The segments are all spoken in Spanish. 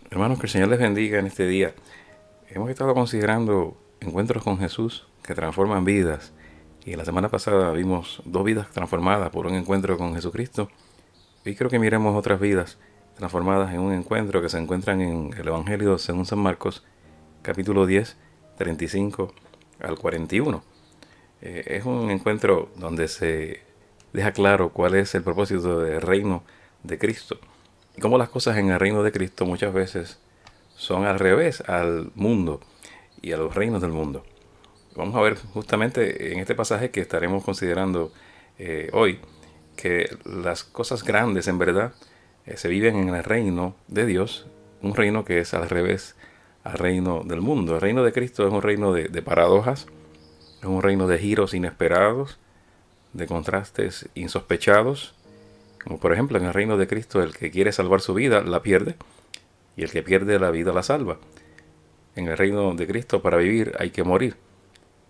Hermanos, que el Señor les bendiga en este día. Hemos estado considerando encuentros con Jesús que transforman vidas. Y la semana pasada vimos dos vidas transformadas por un encuentro con Jesucristo. Y creo que miremos otras vidas transformadas en un encuentro que se encuentran en el Evangelio según San Marcos, capítulo 10, 35 al 41. Es un encuentro donde se deja claro cuál es el propósito del reino de Cristo. Y cómo las cosas en el reino de Cristo muchas veces son al revés al mundo y a los reinos del mundo. Vamos a ver justamente en este pasaje que estaremos considerando hoy que las cosas grandes en verdad se viven en el reino de Dios, un reino que es al revés al reino del mundo. El reino de Cristo es un reino de paradojas, es un reino de giros inesperados, de contrastes insospechados, como por ejemplo en el reino de Cristo el que quiere salvar su vida la pierde y el que pierde la vida la salva. En el reino de Cristo para vivir hay que morir.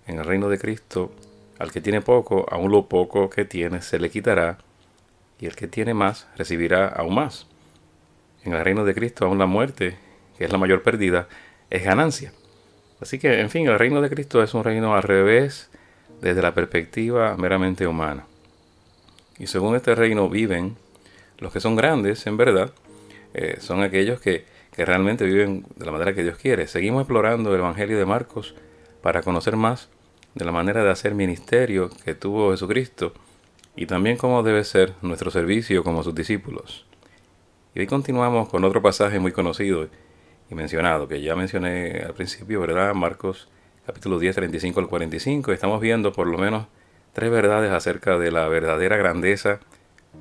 En el reino de Cristo al que tiene poco, aún lo poco que tiene se le quitará, y el que tiene más recibirá aún más. En el reino de Cristo aún la muerte, que es la mayor pérdida, es ganancia. Así que, en fin, el reino de Cristo es un reino al revés desde la perspectiva meramente humana. Y según este reino viven los que son grandes, en verdad, son aquellos que realmente viven de la manera que Dios quiere. Seguimos explorando el Evangelio de Marcos para conocer más de la manera de hacer ministerio que tuvo Jesucristo y también cómo debe ser nuestro servicio como sus discípulos. Y hoy continuamos con otro pasaje muy conocido y mencionado, que ya mencioné al principio, ¿verdad? Marcos capítulo 10, 35 al 45. Estamos viendo por lo menos tres verdades acerca de la verdadera grandeza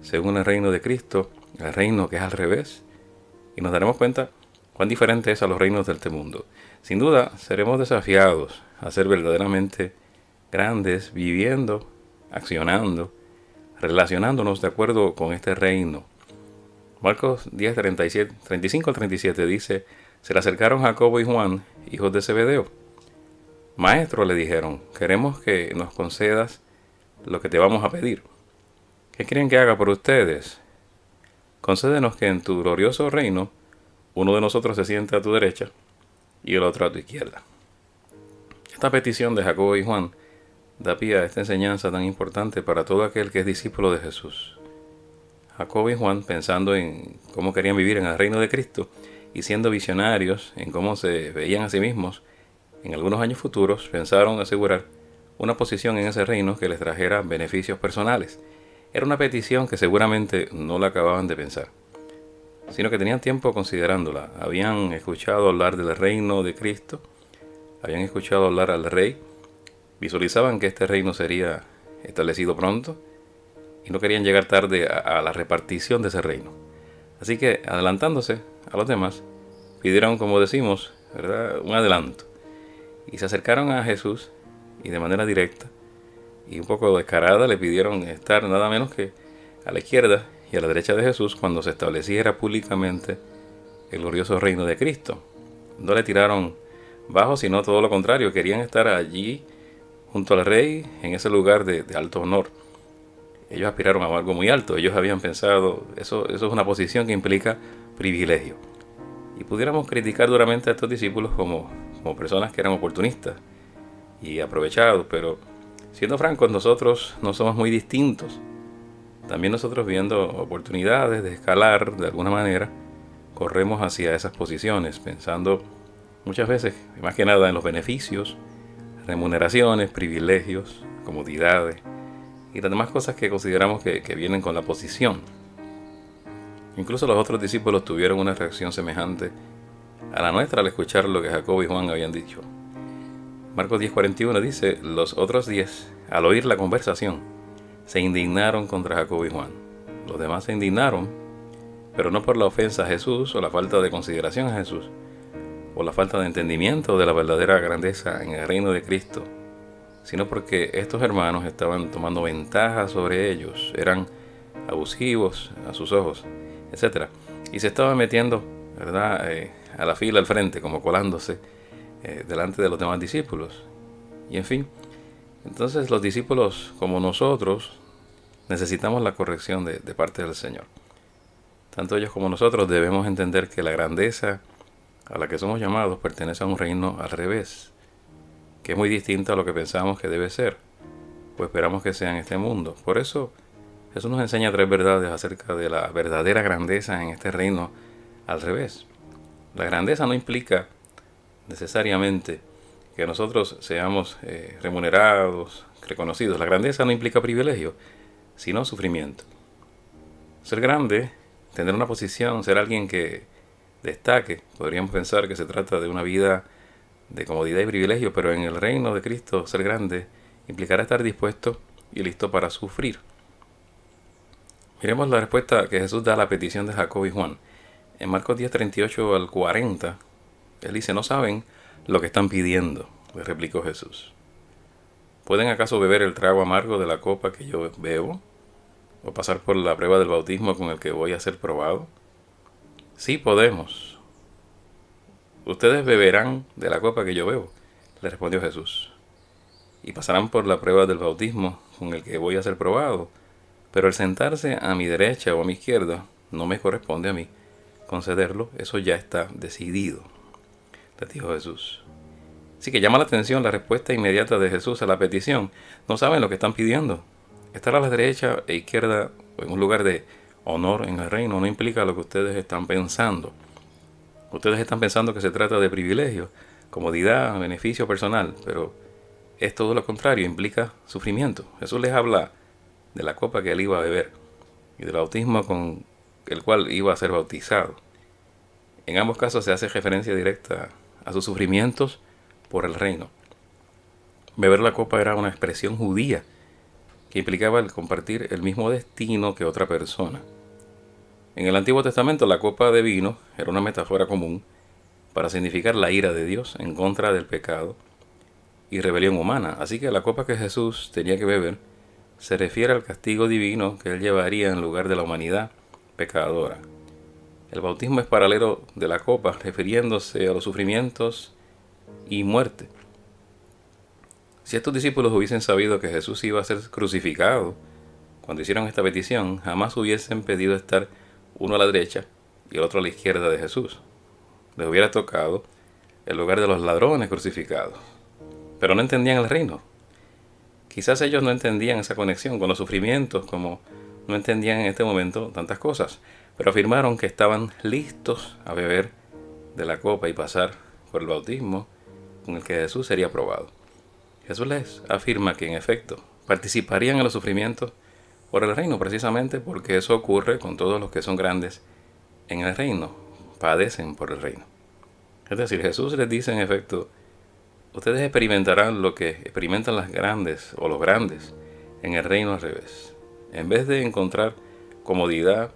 según el reino de Cristo, el reino que es al revés, y nos daremos cuenta cuán diferente es a los reinos de este mundo. Sin duda, seremos desafiados a ser verdaderamente grandes, viviendo, accionando, relacionándonos de acuerdo con este reino. Marcos 10, 37, 35 al 37 dice, se le acercaron Jacobo y Juan, hijos de Zebedeo. Maestro, le dijeron, queremos que nos concedas lo que te vamos a pedir. ¿Qué quieren que haga por ustedes? Concédenos que en tu glorioso reino uno de nosotros se siente a tu derecha y el otro a tu izquierda. Esta petición de Jacobo y Juan da pie a esta enseñanza tan importante para todo aquel que es discípulo de Jesús. Jacobo y Juan, pensando en cómo querían vivir en el reino de Cristo y siendo visionarios en cómo se veían a sí mismos, en algunos años futuros pensaron asegurar una posición en ese reino que les trajera beneficios personales. Era una petición que seguramente no la acababan de pensar, sino que tenían tiempo considerándola. Habían escuchado hablar del reino de Cristo, habían escuchado hablar al rey, visualizaban que este reino sería establecido pronto y no querían llegar tarde a la repartición de ese reino. Así que, adelantándose a los demás, pidieron, como decimos, ¿verdad?, un adelanto. Y se acercaron a Jesús y de manera directa y un poco descarada le pidieron estar nada menos que a la izquierda y a la derecha de Jesús cuando se estableciera públicamente el glorioso reino de Cristo. No le tiraron bajo, sino todo lo contrario, querían estar allí junto al rey en ese lugar de alto honor. Ellos aspiraron a algo muy alto, ellos habían pensado, eso es una posición que implica privilegio. Y pudiéramos criticar duramente a estos discípulos como personas que eran oportunistas y aprovechados, pero siendo francos, nosotros no somos muy distintos. También nosotros, viendo oportunidades de escalar de alguna manera, corremos hacia esas posiciones, pensando muchas veces, más que nada, en los beneficios, remuneraciones, privilegios, comodidades y las demás cosas que consideramos que vienen con la posición. Incluso los otros discípulos tuvieron una reacción semejante a la nuestra al escuchar lo que Jacobo y Juan habían dicho. Marcos 10:41 dice, los otros 10, al oír la conversación, se indignaron contra Jacobo y Juan. Los demás se indignaron, pero no por la ofensa a Jesús o la falta de consideración a Jesús, o la falta de entendimiento de la verdadera grandeza en el reino de Cristo, sino porque estos hermanos estaban tomando ventaja sobre ellos, eran abusivos a sus ojos, etc. Y se estaban metiendo, ¿verdad?, a la fila al frente, como colándose delante de los demás discípulos. Y en fin, entonces los discípulos, como nosotros, necesitamos la corrección de parte del Señor. Tanto ellos como nosotros debemos entender que la grandeza a la que somos llamados pertenece a un reino al revés, que es muy distinto a lo que pensamos que debe ser, pues esperamos que sea en este mundo. Por eso Jesús nos enseña tres verdades acerca de la verdadera grandeza en este reino al revés. La grandeza no implica necesariamente que nosotros seamos remunerados, reconocidos. La grandeza no implica privilegio, sino sufrimiento. Ser grande, tener una posición, ser alguien que destaque, podríamos pensar que se trata de una vida de comodidad y privilegio, pero en el reino de Cristo ser grande implicará estar dispuesto y listo para sufrir. Miremos la respuesta que Jesús da a la petición de Jacob y Juan. En Marcos 10, 38 al 40, él dice: no saben lo que están pidiendo, le replicó Jesús. ¿Pueden acaso beber el trago amargo de la copa que yo bebo? ¿O pasar por la prueba del bautismo con el que voy a ser probado? Sí podemos. Ustedes beberán de la copa que yo bebo, le respondió Jesús, y pasarán por la prueba del bautismo con el que voy a ser probado, pero el sentarse a mi derecha o a mi izquierda no me corresponde a mí concederlo, eso ya está decidido, le dijo Jesús. Así que llama la atención la respuesta inmediata de Jesús a la petición. No saben lo que están pidiendo. Estar a la derecha e izquierda en un lugar de honor en el reino no implica lo que ustedes están pensando. Ustedes están pensando que se trata de privilegio, comodidad, beneficio personal, pero es todo lo contrario, implica sufrimiento. Jesús les habla de la copa que él iba a beber y del bautismo con el cual iba a ser bautizado. En ambos casos se hace referencia directa a sus sufrimientos por el reino. Beber la copa era una expresión judía que implicaba el compartir el mismo destino que otra persona. En el Antiguo Testamento la copa de vino era una metáfora común para significar la ira de Dios en contra del pecado y rebelión humana. Así que la copa que Jesús tenía que beber se refiere al castigo divino que él llevaría en lugar de la humanidad pecadora. El bautismo es paralelo de la copa, refiriéndose a los sufrimientos y muerte. Si estos discípulos hubiesen sabido que Jesús iba a ser crucificado cuando hicieron esta petición, jamás hubiesen pedido estar uno a la derecha y el otro a la izquierda de Jesús. Les hubiera tocado el lugar de los ladrones crucificados. Pero no entendían el reino. Quizás ellos no entendían esa conexión con los sufrimientos, como no entendían en este momento tantas cosas, pero afirmaron que estaban listos a beber de la copa y pasar por el bautismo con el que Jesús sería probado. Jesús les afirma que en efecto participarían en los sufrimientos por el reino, precisamente porque eso ocurre con todos los que son grandes en el reino, padecen por el reino. Es decir, Jesús les dice en efecto: ustedes experimentarán lo que experimentan las grandes o los grandes en el reino al revés. En vez de encontrar comodidad,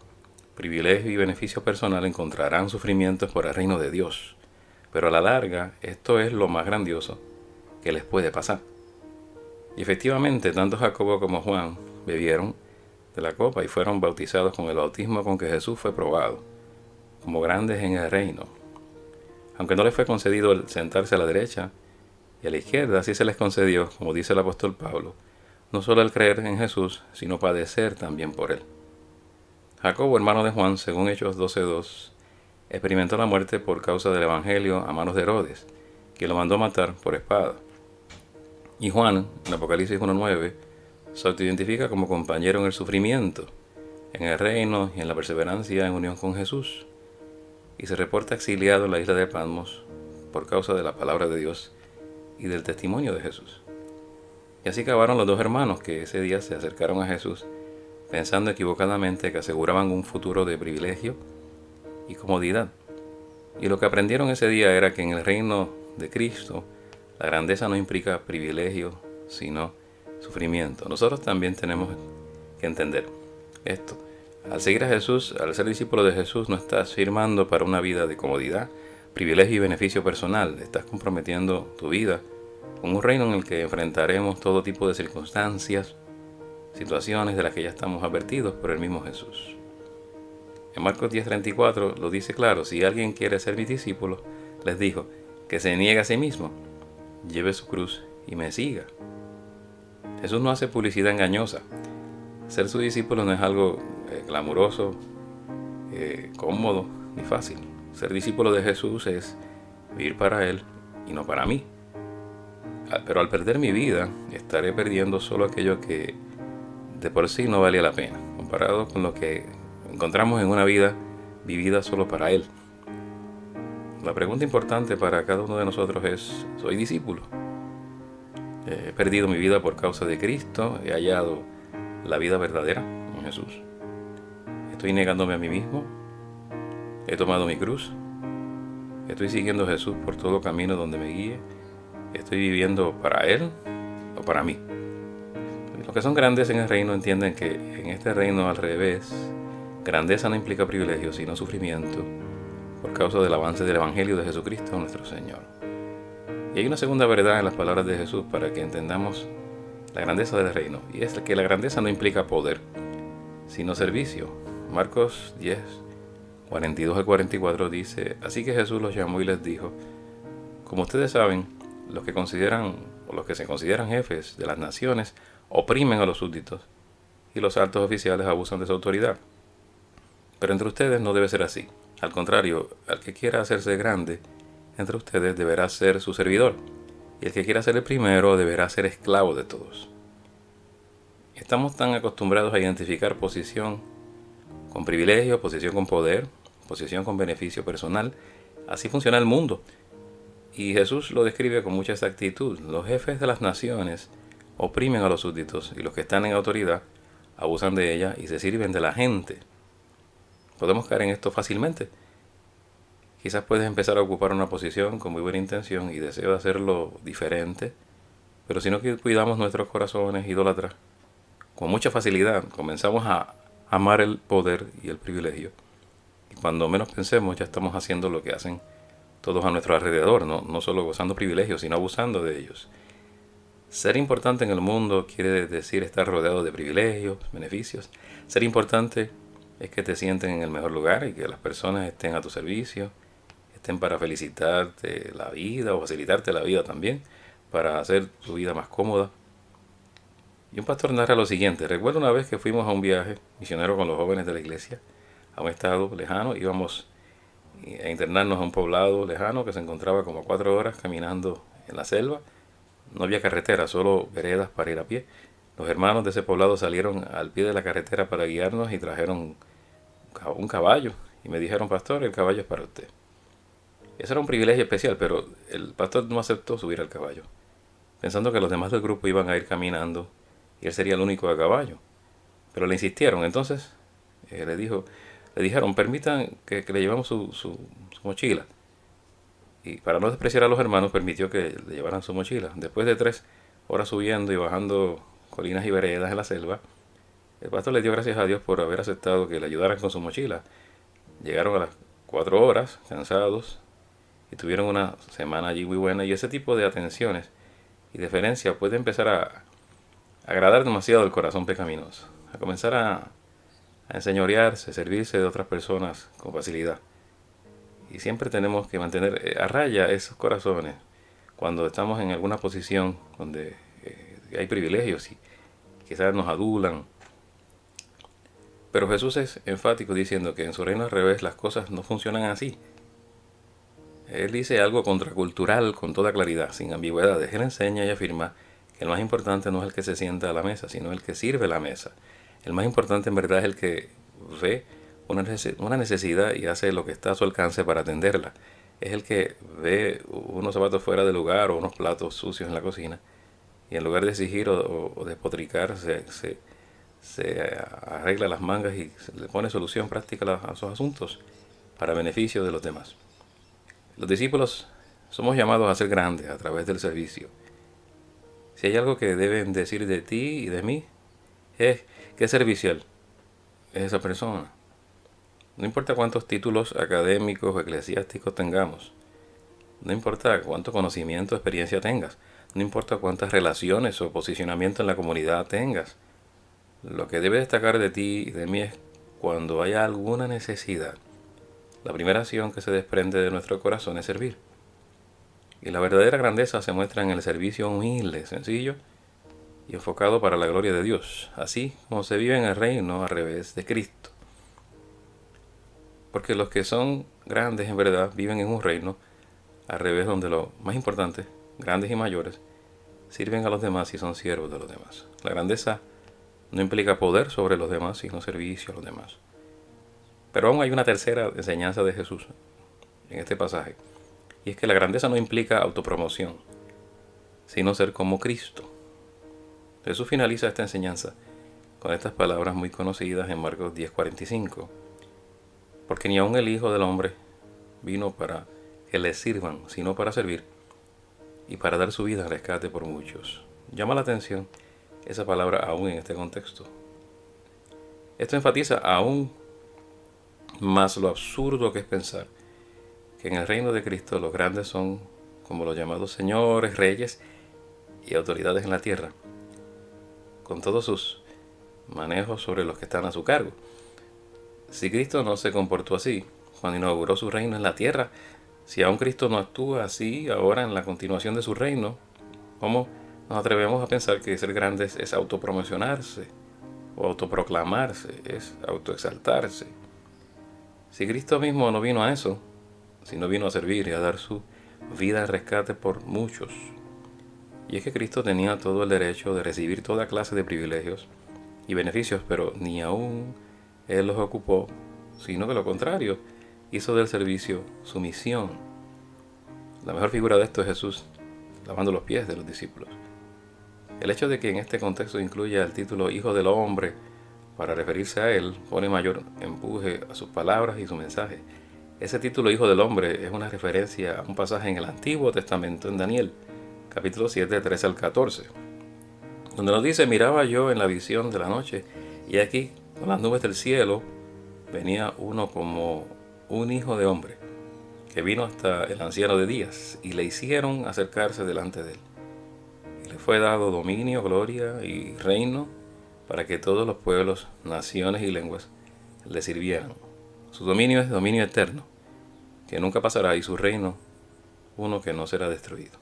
privilegio y beneficio personal, encontrarán sufrimientos por el reino de Dios. Pero a la larga, esto es lo más grandioso que les puede pasar. Y efectivamente, tanto Jacobo como Juan bebieron de la copa y fueron bautizados con el bautismo con que Jesús fue probado, como grandes en el reino. Aunque no les fue concedido el sentarse a la derecha y a la izquierda, sí se les concedió, como dice el apóstol Pablo, no solo el creer en Jesús, sino padecer también por él. Jacobo, hermano de Juan, según Hechos 12:2, experimentó la muerte por causa del evangelio a manos de Herodes, que lo mandó matar por espada. Y Juan, en Apocalipsis 1:9, se autoidentifica como compañero en el sufrimiento, en el reino y en la perseverancia en unión con Jesús, y se reporta exiliado en la isla de Patmos por causa de la palabra de Dios y del testimonio de Jesús. Y así acabaron los dos hermanos que ese día se acercaron a Jesús pensando equivocadamente que aseguraban un futuro de privilegio y comodidad. Y lo que aprendieron ese día era que en el reino de Cristo la grandeza no implica privilegio, sino sufrimiento. Nosotros también tenemos que entender esto. Al seguir a Jesús, al ser discípulo de Jesús, no estás firmando para una vida de comodidad, privilegio y beneficio personal. Estás comprometiendo tu vida con un reino en el que enfrentaremos todo tipo de circunstancias, situaciones de las que ya estamos advertidos por el mismo Jesús. En Marcos 10:34 lo dice claro: si alguien quiere ser mi discípulo, les dijo, que se niegue a sí mismo, lleve su cruz y me siga. Jesús no hace publicidad engañosa. Ser su discípulo no es algo glamuroso, cómodo ni fácil. Ser discípulo de Jesús es vivir para Él y no para mí. Pero al perder mi vida, estaré perdiendo solo aquello que de por sí no valía la pena, comparado con lo que encontramos en una vida vivida solo para Él. La pregunta importante para cada uno de nosotros es: ¿soy discípulo? He perdido mi vida por causa de Cristo, he hallado la vida verdadera en Jesús. Estoy negándome a mí mismo, he tomado mi cruz, estoy siguiendo a Jesús por todo camino donde me guíe, estoy viviendo para Él o para mí. Los que son grandes en el reino entienden que en este reino, al revés, grandeza no implica privilegio, sino sufrimiento por causa del avance del Evangelio de Jesucristo nuestro Señor. Y hay una segunda verdad en las palabras de Jesús para que entendamos la grandeza del reino, y es que la grandeza no implica poder, sino servicio. Marcos 10, 42 al 44 dice: así que Jesús los llamó y les dijo: como ustedes saben, los que se consideran jefes de las naciones oprimen a los súbditos, y los altos oficiales abusan de su autoridad. Pero entre ustedes no debe ser así. Al contrario, al que quiera hacerse grande entre ustedes deberá ser su servidor, y el que quiera ser el primero deberá ser esclavo de todos. Estamos tan acostumbrados a identificar posición con privilegio, posición con poder, posición con beneficio personal. Así funciona el mundo. Y Jesús lo describe con mucha exactitud. Los jefes de las naciones oprimen a los súbditos, y los que están en autoridad abusan de ella y se sirven de la gente. Podemos caer en esto fácilmente. Quizás puedes empezar a ocupar una posición con muy buena intención y deseo de hacerlo diferente, pero si no cuidamos nuestros corazones idólatras, con mucha facilidad comenzamos a amar el poder y el privilegio. Y cuando menos pensemos, ya estamos haciendo lo que hacen todos a nuestro alrededor, no solo gozando privilegios, sino abusando de ellos. Ser importante en el mundo quiere decir estar rodeado de privilegios, beneficios. Ser importante es que te sienten en el mejor lugar y que las personas estén a tu servicio, estén para felicitarte la vida o facilitarte la vida también, para hacer tu vida más cómoda. Y un pastor narra lo siguiente: recuerdo una vez que fuimos a un viaje misionero con los jóvenes de la iglesia a un estado lejano. Íbamos a internarnos a un poblado lejano que se encontraba como 4 horas caminando en la selva. No había carretera, solo veredas para ir a pie. Los hermanos de ese poblado salieron al pie de la carretera para guiarnos y trajeron un caballo. Y me dijeron: pastor, el caballo es para usted. Eso era un privilegio especial, pero el pastor no aceptó subir al caballo, pensando que los demás del grupo iban a ir caminando y él sería el único a caballo. Pero le insistieron. Entonces le dijeron: permitan que le llevemos su mochila. Y para no despreciar a los hermanos, permitió que le llevaran su mochila. Después de 3 horas subiendo y bajando colinas y veredas en la selva, el pastor le dio gracias a Dios por haber aceptado que le ayudaran con su mochila. Llegaron a las 4 horas, cansados, y tuvieron una semana allí muy buena. Y ese tipo de atenciones y deferencia puede empezar a agradar demasiado el corazón pecaminoso, a comenzar a enseñorearse, servirse de otras personas con facilidad. Y siempre tenemos que mantener a raya esos corazones cuando estamos en alguna posición donde hay privilegios y quizás nos adulan. Pero Jesús es enfático diciendo que en su reino al revés las cosas no funcionan así. Él dice algo contracultural con toda claridad, sin ambigüedades. Él enseña y afirma que el más importante no es el que se sienta a la mesa, sino el que sirve la mesa. El más importante en verdad es el que ve una necesidad y hace lo que está a su alcance para atenderla. Es el que ve unos zapatos fuera de lugar o unos platos sucios en la cocina y en lugar de exigir o despotricar, se arregla las mangas y se le pone solución práctica a esos asuntos para beneficio de los demás. Los discípulos somos llamados a ser grandes a través del servicio. Si hay algo que deben decir de ti y de mí, es qué servicial es esa persona. No importa cuántos títulos académicos o eclesiásticos tengamos. No importa cuánto conocimiento o experiencia tengas. No importa cuántas relaciones o posicionamiento en la comunidad tengas. Lo que debe destacar de ti y de mí es cuando haya alguna necesidad. La primera acción que se desprende de nuestro corazón es servir. Y la verdadera grandeza se muestra en el servicio humilde, sencillo y enfocado para la gloria de Dios, así como se vive en el reino al revés de Cristo. Porque los que son grandes en verdad viven en un reino al revés donde los más importantes, grandes y mayores, sirven a los demás y son siervos de los demás. La grandeza no implica poder sobre los demás, sino servicio a los demás. Pero aún hay una tercera enseñanza de Jesús en este pasaje, y es que la grandeza no implica autopromoción, sino ser como Cristo. Jesús finaliza esta enseñanza con estas palabras muy conocidas en Marcos 10:45, porque ni aun el Hijo del Hombre vino para que le sirvan, sino para servir y para dar su vida en rescate por muchos. Llama la atención esa palabra aún en este contexto. Esto enfatiza aún más lo absurdo que es pensar que en el reino de Cristo los grandes son como los llamados señores, reyes y autoridades en la tierra, con todos sus manejos sobre los que están a su cargo. Si Cristo no se comportó así cuando inauguró su reino en la tierra, si aún Cristo no actúa así ahora en la continuación de su reino, ¿cómo nos atrevemos a pensar que ser grandes es autopromocionarse o autoproclamarse, es autoexaltarse? Si Cristo mismo no vino a eso, sino vino a servir y a dar su vida en rescate por muchos. Y es que Cristo tenía todo el derecho de recibir toda clase de privilegios y beneficios, pero ni aún Él los ocupó, sino que lo contrario, hizo del servicio su misión. La mejor figura de esto es Jesús lavando los pies de los discípulos. El hecho de que en este contexto incluya el título Hijo del Hombre para referirse a Él pone mayor empuje a sus palabras y su mensaje. Ese título Hijo del Hombre es una referencia a un pasaje en el Antiguo Testamento en Daniel, capítulo 7, 13 al 14, donde nos dice: miraba yo en la visión de la noche, y aquí, con las nubes del cielo, venía uno como un hijo de hombre, que vino hasta el anciano de días, y le hicieron acercarse delante de él. Y le fue dado dominio, gloria y reino, para que todos los pueblos, naciones y lenguas le sirvieran. Su dominio es dominio eterno, que nunca pasará, y su reino, uno que no será destruido.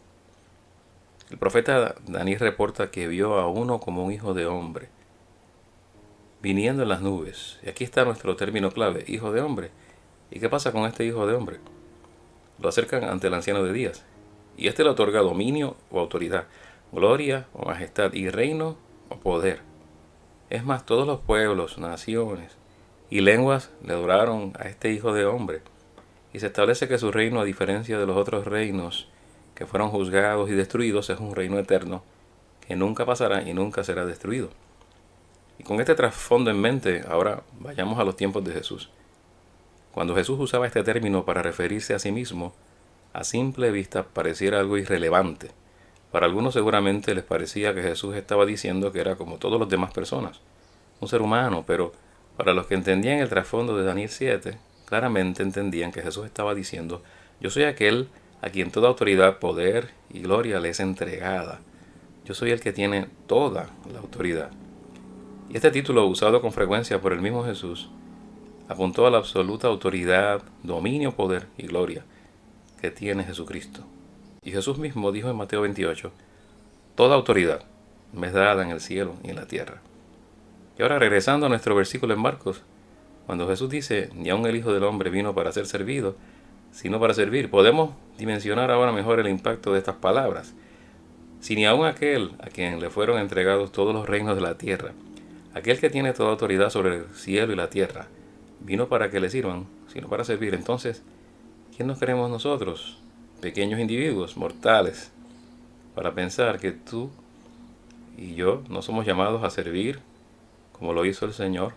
El profeta Daniel reporta que vio a uno como un hijo de hombre, viniendo en las nubes. Y aquí está nuestro término clave, hijo de hombre. ¿Y qué pasa con este hijo de hombre? Lo acercan ante el anciano de días, y éste le otorga dominio o autoridad, gloria o majestad, y reino o poder. Es más, todos los pueblos, naciones y lenguas le adoraron a este hijo de hombre, y se establece que su reino, a diferencia de los otros reinos que fueron juzgados y destruidos, es un reino eterno que nunca pasará y nunca será destruido. Y con este trasfondo en mente, ahora vayamos a los tiempos de Jesús. Cuando Jesús usaba este término para referirse a sí mismo, a simple vista pareciera algo irrelevante. Para algunos seguramente les parecía que Jesús estaba diciendo que era como todas las demás personas, un ser humano, pero para los que entendían el trasfondo de Daniel 7, claramente entendían que Jesús estaba diciendo: yo soy aquel a quien toda autoridad, poder y gloria le es entregada. Yo soy el que tiene toda la autoridad. Y este título, usado con frecuencia por el mismo Jesús, apuntó a la absoluta autoridad, dominio, poder y gloria que tiene Jesucristo. Y Jesús mismo dijo en Mateo 28, toda autoridad me es dada en el cielo y en la tierra. Y ahora, regresando a nuestro versículo en Marcos, cuando Jesús dice: ni aun el Hijo del Hombre vino para ser servido, sino para servir, podemos dimensionar ahora mejor el impacto de estas palabras. Si ni aun aquel a quien le fueron entregados todos los reinos de la tierra, aquel que tiene toda autoridad sobre el cielo y la tierra, vino para que le sirvan, sino para servir, entonces, ¿quién nos creemos nosotros, pequeños individuos, mortales, para pensar que tú y yo no somos llamados a servir como lo hizo el Señor,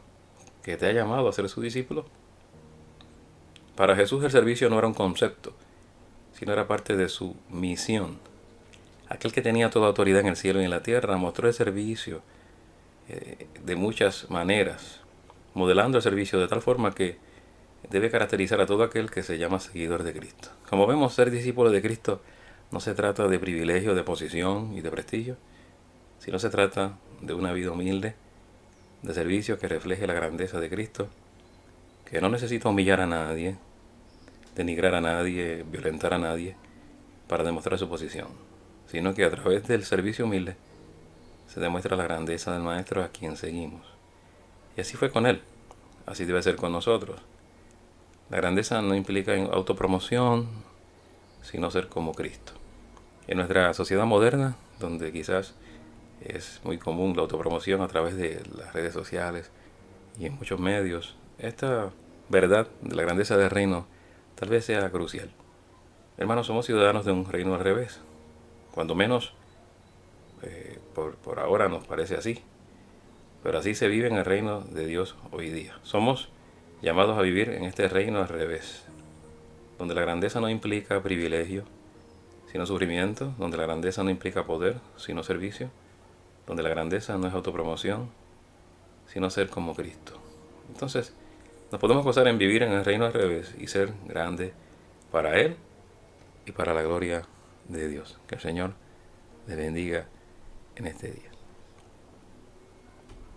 que te ha llamado a ser su discípulo? Para Jesús el servicio no era un concepto, sino era parte de su misión. Aquel que tenía toda autoridad en el cielo y en la tierra mostró el servicio de muchas maneras, modelando el servicio de tal forma que debe caracterizar a todo aquel que se llama seguidor de Cristo. Como vemos, ser discípulo de Cristo no se trata de privilegio, de posición y de prestigio, sino se trata de una vida humilde, de servicio que refleje la grandeza de Cristo, que no necesita humillar a nadie, denigrar a nadie, violentar a nadie para demostrar su posición, sino que a través del servicio humilde se demuestra la grandeza del Maestro a quien seguimos. Y así fue con él, así debe ser con nosotros. La grandeza no implica autopromoción, sino ser como Cristo. En nuestra sociedad moderna, donde quizás es muy común la autopromoción a través de las redes sociales y en muchos medios, esta verdad de la grandeza del reino tal vez sea crucial. Hermanos, somos ciudadanos de un reino al revés. Cuando menos, por ahora nos parece así. Pero así se vive en el reino de Dios hoy día. Somos llamados a vivir en este reino al revés, donde la grandeza no implica privilegio, sino sufrimiento, donde la grandeza no implica poder, sino servicio, donde la grandeza no es autopromoción, sino ser como Cristo. Entonces, nos podemos gozar en vivir en el reino al revés y ser grande para Él y para la gloria de Dios. Que el Señor le bendiga en este día.